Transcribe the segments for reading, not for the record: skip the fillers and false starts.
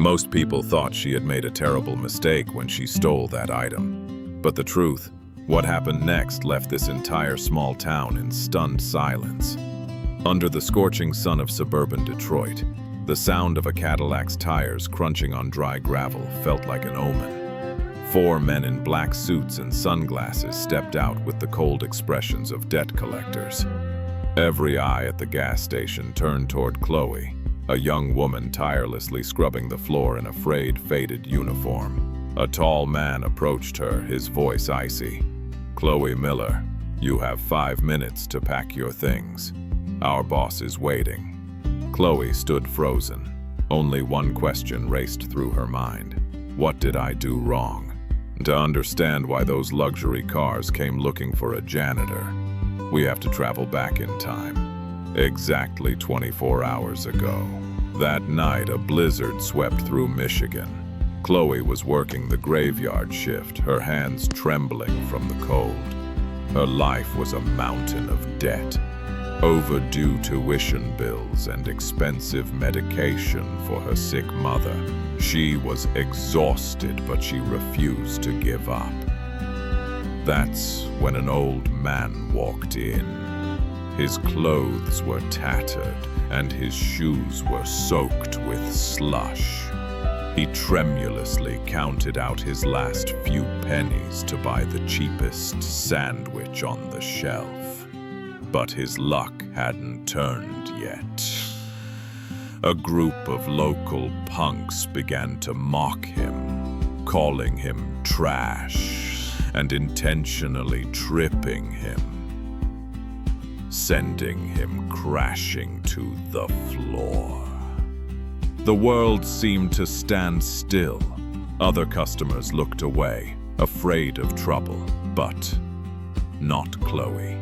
Most people thought she had made a terrible mistake when she stole that item. But the truth, what happened next left this entire small town in stunned silence. Under the scorching sun of suburban Detroit, the sound of a Cadillac's tires crunching on dry gravel felt like an omen. 4 men in black suits and sunglasses stepped out with the cold expressions of debt collectors. Every eye at the gas station turned toward Chloe, a young woman tirelessly scrubbing the floor in a frayed, faded uniform. A tall man approached her, his voice icy. "Chloe Miller, you have 5 minutes to pack your things. Our boss is waiting." Chloe stood frozen. Only one question raced through her mind. What did I do wrong? To understand why those luxury cars came looking for a janitor, we have to travel back in time. Exactly 24 hours ago. That night, a blizzard swept through Michigan. Chloe was working the graveyard shift, her hands trembling from the cold. Her life was a mountain of debt. Overdue tuition bills and expensive medication for her sick mother. She was exhausted, but she refused to give up. That's when an old man walked in. His clothes were tattered, and his shoes were soaked with slush. He tremulously counted out his last few pennies to buy the cheapest sandwich on the shelf. But his luck hadn't turned yet. A group of local punks began to mock him, calling him trash and intentionally tripping him, sending him crashing to the floor. The world seemed to stand still. Other customers looked away, afraid of trouble, but not Chloe.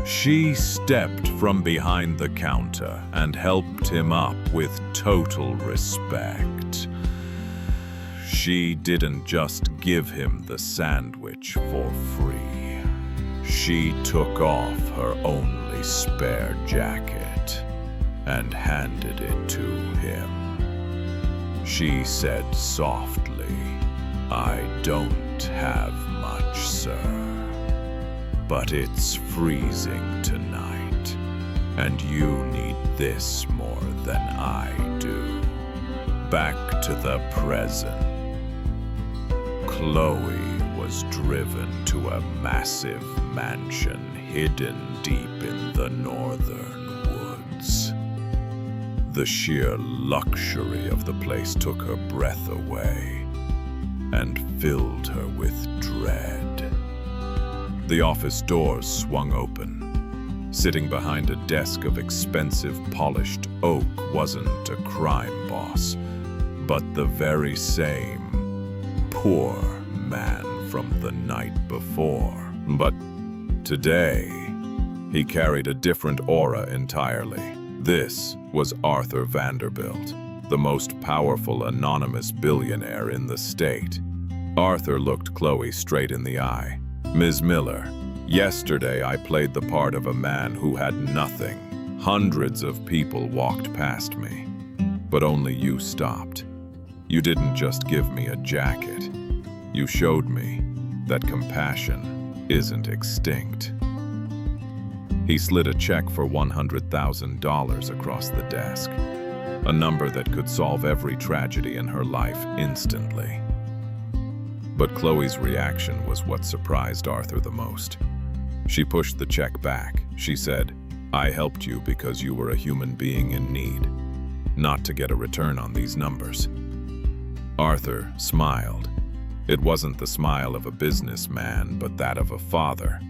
She stepped from behind the counter and helped him up with total respect. She didn't just give him the sandwich for free. She took off her only spare jacket and handed it to him. She said softly, "I don't have much, sir. But it's freezing tonight, and you need this more than I do." Back to the present. Chloe was driven to a massive mansion hidden deep in the northern woods. The sheer luxury of the place took her breath away and filled her with dread. The office doors swung open. Sitting behind a desk of expensive polished oak wasn't a crime boss, but the very same poor man from the night before. But today, he carried a different aura entirely. This was Arthur Vanderbilt, the most powerful anonymous billionaire in the state. Arthur looked Chloe straight in the eye. "Ms. Miller, yesterday I played the part of a man who had nothing. Hundreds of people walked past me, but only you stopped. You didn't just give me a jacket. You showed me that compassion isn't extinct." He slid a check for $100,000 across the desk, a number that could solve every tragedy in her life instantly. But Chloe's reaction was what surprised Arthur the most. She pushed the check back. She said, "I helped you because you were a human being in need, not to get a return on these numbers." Arthur smiled. It wasn't the smile of a businessman, but that of a father.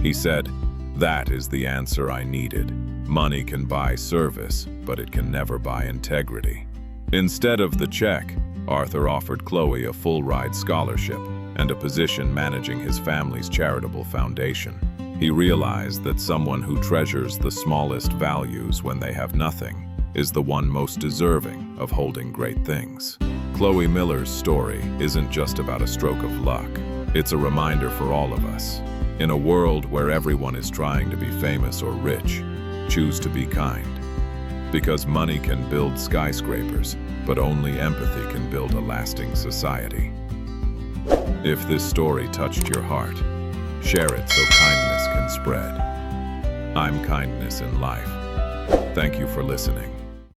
He said, "That is the answer I needed. Money can buy service, but it can never buy integrity." Instead of the check, Arthur offered Chloe a full-ride scholarship and a position managing his family's charitable foundation. He realized that someone who treasures the smallest values when they have nothing is the one most deserving of holding great things. Chloe Miller's story isn't just about a stroke of luck. It's a reminder for all of us. In a world where everyone is trying to be famous or rich, choose to be kind. Because money can build skyscrapers, but only empathy can build a lasting society. If this story touched your heart, share it so kindness can spread. I'm Kindness in Life. Thank you for listening.